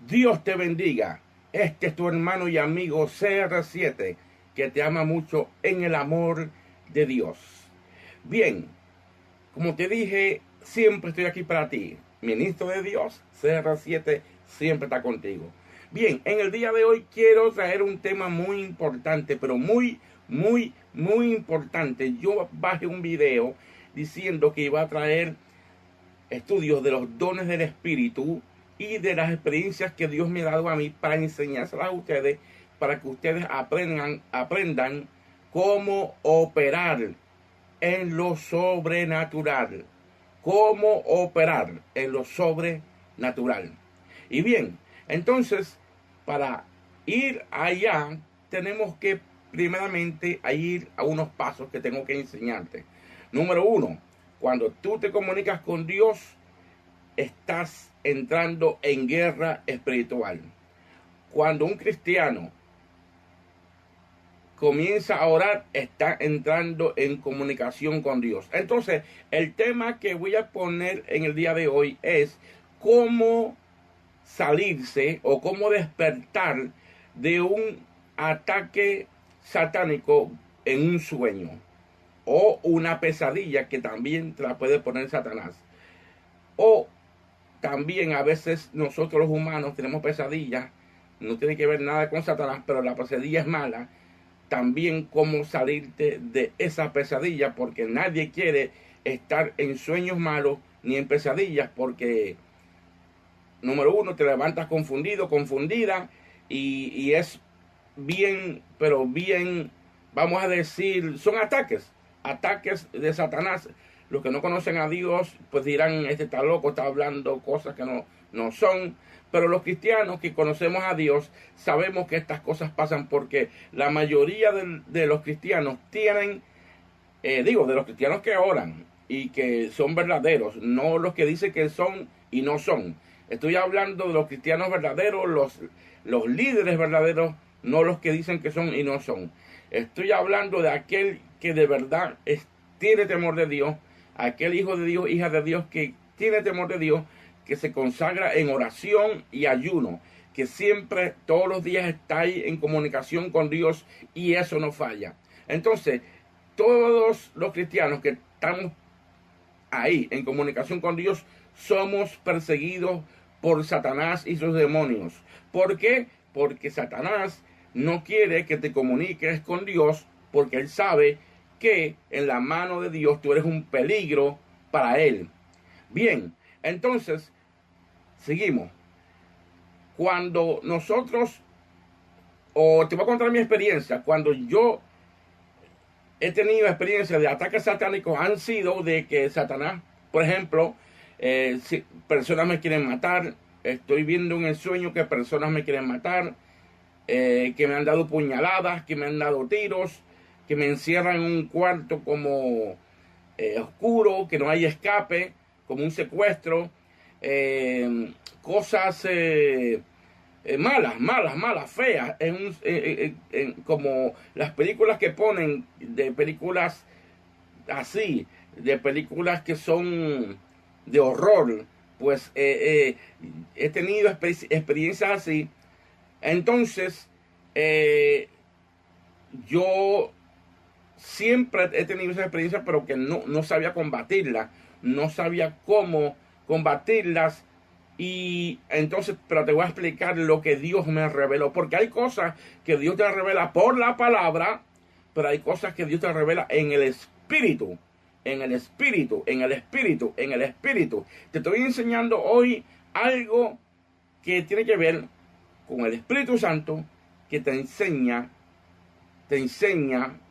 Dios te bendiga. Este es tu hermano y amigo CR7, que te ama mucho en el amor de Dios. Bien, como te dije, siempre estoy aquí para ti. Ministro de Dios, CR7 siempre está contigo. Bien, en el día de hoy quiero traer un tema muy importante, pero muy importante. Yo bajé un video diciendo que iba a traer estudios de los dones del Espíritu y de las experiencias que Dios me ha dado a mí para enseñárselas a ustedes, para que ustedes aprendan cómo operar en lo sobrenatural. Cómo operar en lo sobrenatural. Y bien, entonces, para ir allá, tenemos que primeramente ir a unos pasos que tengo que enseñarte. Número 1, cuando tú te comunicas con Dios, estás entrando en guerra espiritual. Cuando un cristiano comienza a orar, está entrando en comunicación con Dios. Entonces, el tema que voy a poner en el día de hoy es cómo salirse o cómo despertar de un ataque satánico en un sueño o una pesadilla que también te la puede poner Satanás. O también a veces nosotros los humanos tenemos pesadillas, no tiene que ver nada con Satanás, pero la pesadilla es mala. También cómo salirte de esa pesadilla, porque nadie quiere estar en sueños malos ni en pesadillas, porque número 1, te levantas confundido, confundida, y es bien, pero bien, vamos a decir, son ataques de Satanás. Los que no conocen a Dios, pues dirán, este está loco, está hablando cosas que no son. Pero los cristianos que conocemos a Dios, sabemos que estas cosas pasan porque la mayoría de los cristianos tienen, de los cristianos que oran y que son verdaderos, no los que dicen que son y no son. Estoy hablando de los cristianos verdaderos, los líderes verdaderos, no los que dicen que son y no son. Estoy hablando de aquel que de verdad tiene temor de Dios, aquel hijo de Dios, hija de Dios que tiene temor de Dios, que se consagra en oración y ayuno, que siempre, todos los días está ahí en comunicación con Dios y eso no falla. Entonces, todos los cristianos que estamos ahí en comunicación con Dios, somos perseguidos por Satanás y sus demonios. ¿Por qué? Porque Satanás no quiere que te comuniques con Dios, porque él sabe que en la mano de Dios tú eres un peligro para él. Bien, entonces, seguimos. Cuando nosotros, o te voy a contar mi experiencia, cuando yo he tenido experiencia de ataques satánicos, han sido de que Satanás, por ejemplo, si personas me quieren matar, estoy viendo en el sueño que personas me quieren matar, que me han dado puñaladas, que me han dado tiros, que me encierran en un cuarto como oscuro, que no hay escape, como un secuestro, cosas malas, feas, como las películas que ponen, de películas así, de películas que son de horror, pues he tenido experiencias así. Entonces, yo siempre he tenido esa experiencia, pero que no sabía combatirla, no sabía cómo combatirlas. Y entonces, pero te voy a explicar lo que Dios me reveló, porque hay cosas que Dios te revela por la palabra, pero hay cosas que Dios te revela en el espíritu, en el espíritu, en el espíritu, en el espíritu. Te estoy enseñando hoy algo que tiene que ver con el Espíritu Santo, que te enseña,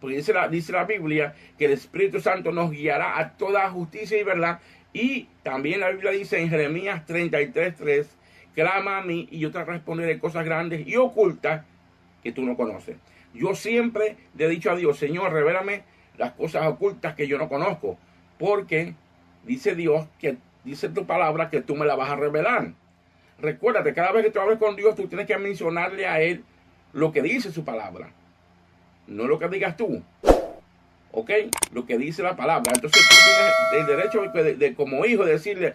porque dice la Biblia que el Espíritu Santo nos guiará a toda justicia y verdad. Y también la Biblia dice en Jeremías 33:3, clama a mí y yo te responderé cosas grandes y ocultas que tú no conoces. Yo siempre le he dicho a Dios, Señor, revélame las cosas ocultas que yo no conozco, porque dice Dios, que dice tu palabra que tú me la vas a revelar. Recuérdate, cada vez que tú hables con Dios, tú tienes que mencionarle a Él lo que dice su palabra, no lo que digas tú. ¿Ok? Lo que dice la palabra. Entonces tú tienes el derecho de como hijo de decirle,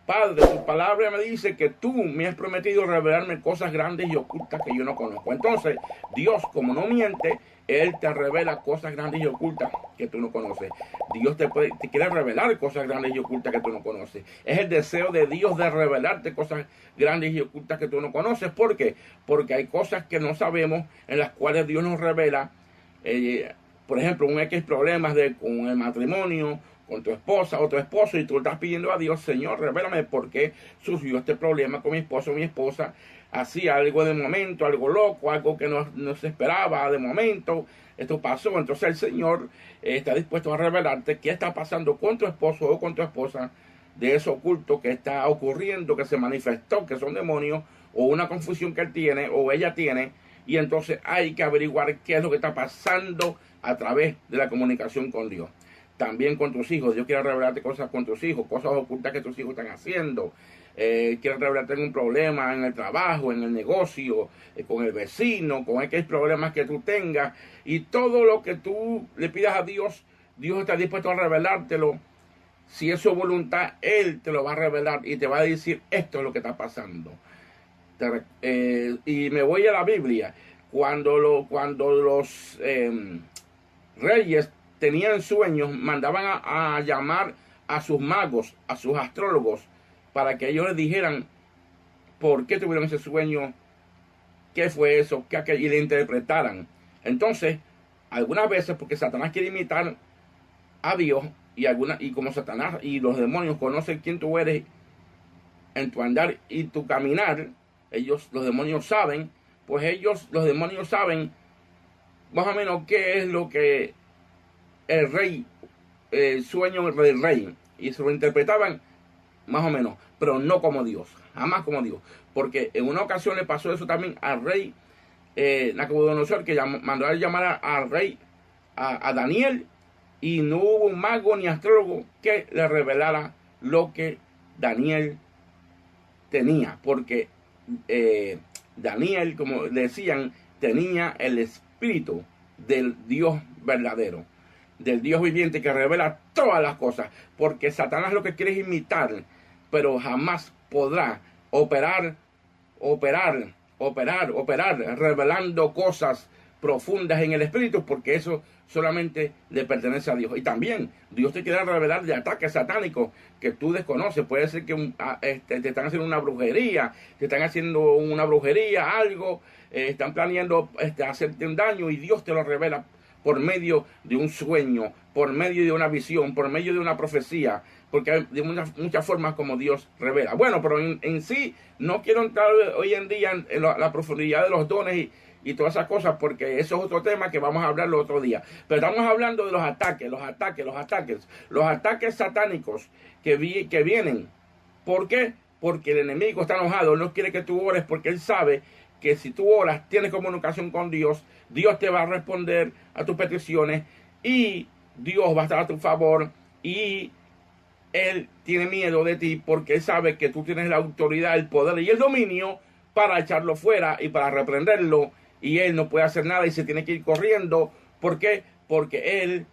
Padre, tu palabra me dice que tú me has prometido revelarme cosas grandes y ocultas que yo no conozco. Entonces, Dios, como no miente, Él te revela cosas grandes y ocultas que tú no conoces. Dios te quiere revelar cosas grandes y ocultas que tú no conoces. Es el deseo de Dios de revelarte cosas grandes y ocultas que tú no conoces. ¿Por qué? Porque hay cosas que no sabemos en las cuales Dios nos revela. Por ejemplo, un X problemas con el matrimonio, con tu esposa o tu esposo, y tú estás pidiendo a Dios, Señor, revélame por qué surgió este problema con mi esposo o mi esposa. Hacía algo de momento, algo loco, algo que no se esperaba de momento. Esto pasó. Entonces el Señor está dispuesto a revelarte qué está pasando con tu esposo o con tu esposa, de eso oculto que está ocurriendo, que se manifestó, que son demonios, o una confusión que él tiene o ella tiene. Y entonces hay que averiguar qué es lo que está pasando a través de la comunicación con Dios. También con tus hijos. Dios quiere revelarte cosas con tus hijos, cosas ocultas que tus hijos están haciendo. Quiere revelarte un problema en el trabajo, en el negocio, con el vecino, con aquellos problemas que tú tengas. Y todo lo que tú le pidas a Dios, Dios está dispuesto a revelártelo. Si es su voluntad, Él te lo va a revelar y te va a decir, esto es lo que está pasando. Y me voy a la Biblia. Cuando los reyes tenían sueños, mandaban a llamar a sus magos, a sus astrólogos, para que ellos les dijeran por qué tuvieron ese sueño, qué fue eso, y le interpretaran. Entonces, algunas veces, porque Satanás quiere imitar a Dios, y como Satanás y los demonios conocen quién tú eres en tu andar y tu caminar, los demonios saben, los demonios saben más o menos qué es lo que el rey, el sueño del rey, y se lo interpretaban más o menos, pero no como Dios, jamás como Dios, porque en una ocasión le pasó eso también al rey Nabucodonosor, que mandó a llamar al rey a Daniel, y no hubo un mago ni astrólogo que le revelara lo que Daniel tenía, porque Daniel, como decían, tenía el espíritu del Dios verdadero, del Dios viviente que revela todas las cosas, porque Satanás lo que quiere es imitar, pero jamás podrá operar, revelando cosas profundas en el espíritu, porque eso solamente le pertenece a Dios. Y también Dios te quiere revelar de ataques satánicos que tú desconoces. Puede ser que te están haciendo una brujería, algo, están planeando hacerte un daño, y Dios te lo revela por medio de un sueño, por medio de una visión, por medio de una profecía, porque hay de muchas formas como Dios revela. Bueno, pero en sí no quiero entrar hoy en día en la profundidad de los dones y todas esas cosas, porque eso es otro tema que vamos a hablar el otro día. Pero estamos hablando de los ataques satánicos que vienen. ¿Por qué? Porque el enemigo está enojado, él no quiere que tú ores, porque él sabe que si tú oras, tienes comunicación con Dios, Dios te va a responder a tus peticiones, y Dios va a estar a tu favor, y Él tiene miedo de ti, porque Él sabe que tú tienes la autoridad, el poder y el dominio para echarlo fuera y para reprenderlo, y Él no puede hacer nada y se tiene que ir corriendo. ¿Por qué? Porque Él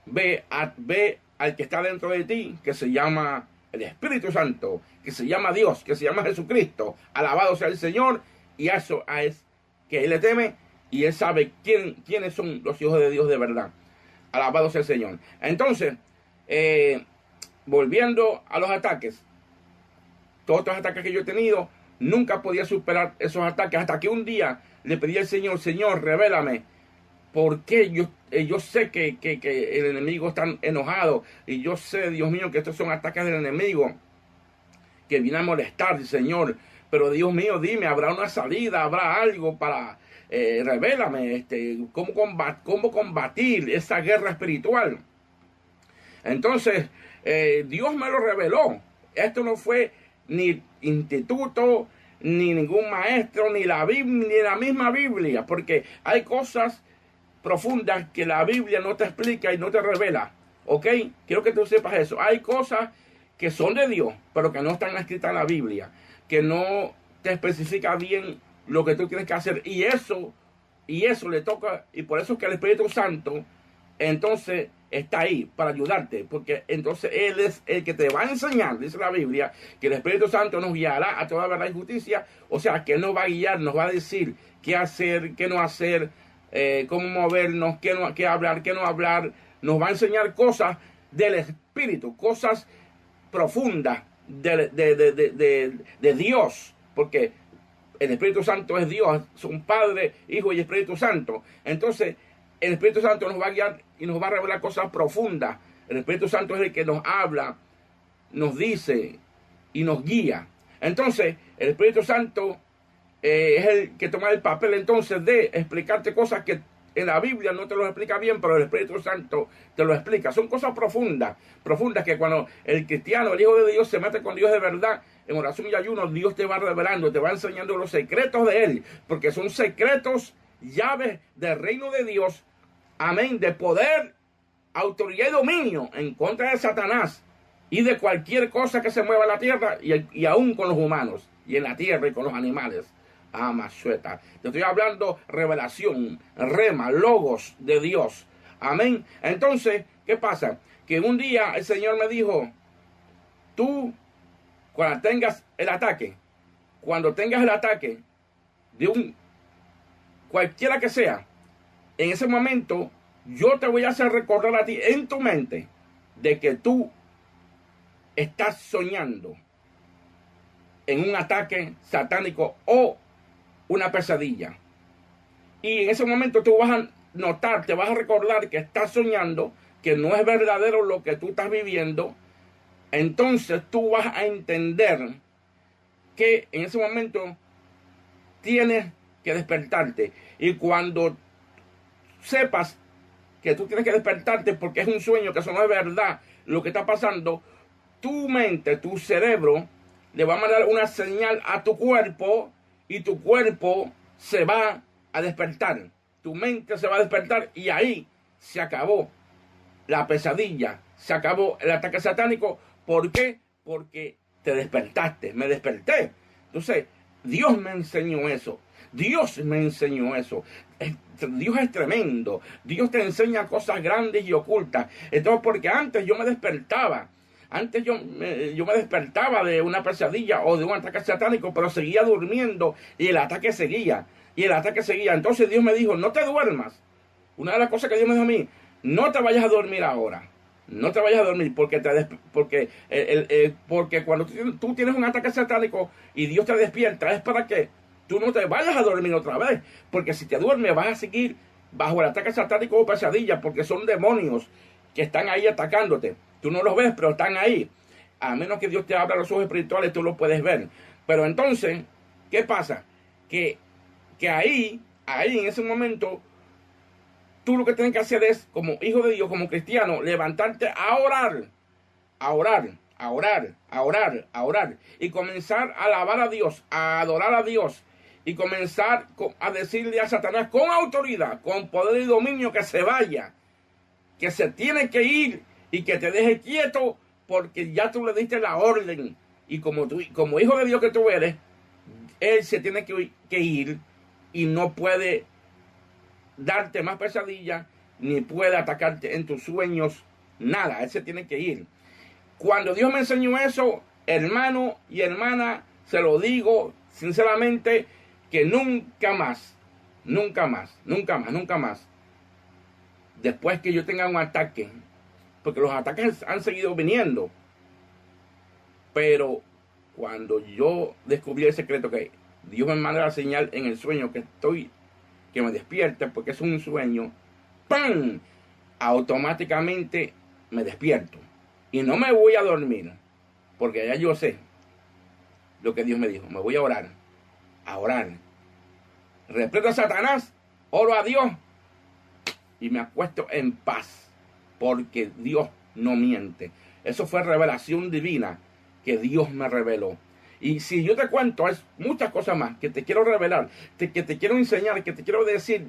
ve al que está dentro de ti, que se llama el Espíritu Santo, que se llama Dios, que se llama Jesucristo. Alabado sea el Señor. Y eso es que Él le teme, y Él sabe quiénes son los hijos de Dios de verdad. Alabado sea el Señor. Entonces, volviendo a los ataques, todos los ataques que yo he tenido, nunca podía superar esos ataques, hasta que un día le pedí al Señor, Señor, revélame, porque yo sé que el enemigo está enojado, y yo sé, Dios mío, que estos son ataques del enemigo que viene a molestar, Señor. Pero Dios mío, dime, ¿habrá una salida? ¿Habrá algo para revélame cómo combatir esa guerra espiritual? Entonces, Dios me lo reveló. Esto no fue ni instituto, ni ningún maestro, ni la misma Biblia, porque hay cosas profundas que la Biblia no te explica y no te revela. ¿Ok? Quiero que tú sepas eso. Hay cosas que son de Dios, pero que no están escritas en la Biblia, que no te especifica bien lo que tú tienes que hacer, y eso le toca, y por eso es que el Espíritu Santo entonces está ahí para ayudarte, porque entonces Él es el que te va a enseñar, dice la Biblia, que el Espíritu Santo nos guiará a toda verdad y justicia. O sea, que Él nos va a guiar, nos va a decir qué hacer, qué no hacer, cómo movernos, qué hablar, qué no hablar. Nos va a enseñar cosas del Espíritu, cosas profundas de Dios, porque el Espíritu Santo es Dios, son Padre, Hijo y Espíritu Santo. Entonces, el Espíritu Santo nos va a guiar y nos va a revelar cosas profundas. El Espíritu Santo es el que nos habla, nos dice y nos guía. Entonces, el Espíritu Santo es el que toma el papel entonces de explicarte cosas que en la Biblia no te lo explica bien, pero el Espíritu Santo te lo explica. Son cosas profundas que cuando el cristiano, el Hijo de Dios, se mete con Dios de verdad, en oración y ayuno, Dios te va revelando, te va enseñando los secretos de Él, porque son secretos, llaves del reino de Dios, amén, de poder, autoridad y dominio en contra de Satanás y de cualquier cosa que se mueva en la tierra y aún con los humanos y en la tierra y con los animales. Masueta. Te estoy hablando revelación, rema, logos de Dios. Amén. Entonces, ¿qué pasa? Que un día el Señor me dijo, tú, cuando tengas el ataque de un cualquiera que sea, en ese momento yo te voy a hacer recordar a ti en tu mente de que tú estás soñando en un ataque satánico o una pesadilla. Y en ese momento tú vas a notar, te vas a recordar que estás soñando, que no es verdadero lo que tú estás viviendo. Entonces tú vas a entender que en ese momento tienes que despertarte. Y cuando sepas que tú tienes que despertarte porque es un sueño, que eso no es verdad, lo que está pasando, tu mente, tu cerebro, le va a mandar una señal a tu cuerpo y tu cuerpo se va a despertar. Tu mente se va a despertar y ahí se acabó la pesadilla, se acabó el ataque satánico. ¿Por qué? Porque te despertaste, me desperté. Entonces, Dios me enseñó eso. Dios me enseñó eso. Dios es tremendo. Dios te enseña cosas grandes y ocultas. Entonces, porque antes yo me despertaba. Antes yo me despertaba de una pesadilla o de un ataque satánico, pero seguía durmiendo y el ataque seguía. Entonces Dios me dijo, no te duermas. Una de las cosas que Dios me dijo a mí, no te vayas a dormir ahora. No te vayas a dormir porque cuando tú tienes un ataque satánico y Dios te despierta, es para que tú no te vayas a dormir otra vez. Porque si te duermes vas a seguir bajo el ataque satánico o pesadilla, porque son demonios que están ahí atacándote. Tú no los ves, pero están ahí. A menos que Dios te abra los ojos espirituales, tú los puedes ver. Pero entonces, ¿qué pasa? Que ahí, en ese momento, tú lo que tienes que hacer es, como hijo de Dios, como cristiano, levantarte a orar. Y comenzar a alabar a Dios, a adorar a Dios. Y comenzar a decirle a Satanás con autoridad, con poder y dominio, que se vaya. Que se tiene que ir y que te deje quieto porque ya tú le diste la orden. Y como hijo de Dios que tú eres, Él se tiene que ir y no puede darte más pesadillas ni puede atacarte en tus sueños, nada. Él se tiene que ir. Cuando Dios me enseñó eso, hermano y hermana, se lo digo sinceramente, que nunca más, después que yo tenga un ataque, porque los ataques han seguido viniendo, pero cuando yo descubrí el secreto que Dios me manda la señal en el sueño que me despierte, porque es un sueño, ¡pam!, automáticamente me despierto y no me voy a dormir, porque ya yo sé lo que Dios me dijo. Me voy a orar, reprendo a Satanás, oro a Dios y me acuesto en paz, porque Dios no miente. Eso fue revelación divina que Dios me reveló. Y si yo te cuento, es muchas cosas más que te quiero revelar, que te quiero enseñar, que te quiero decir,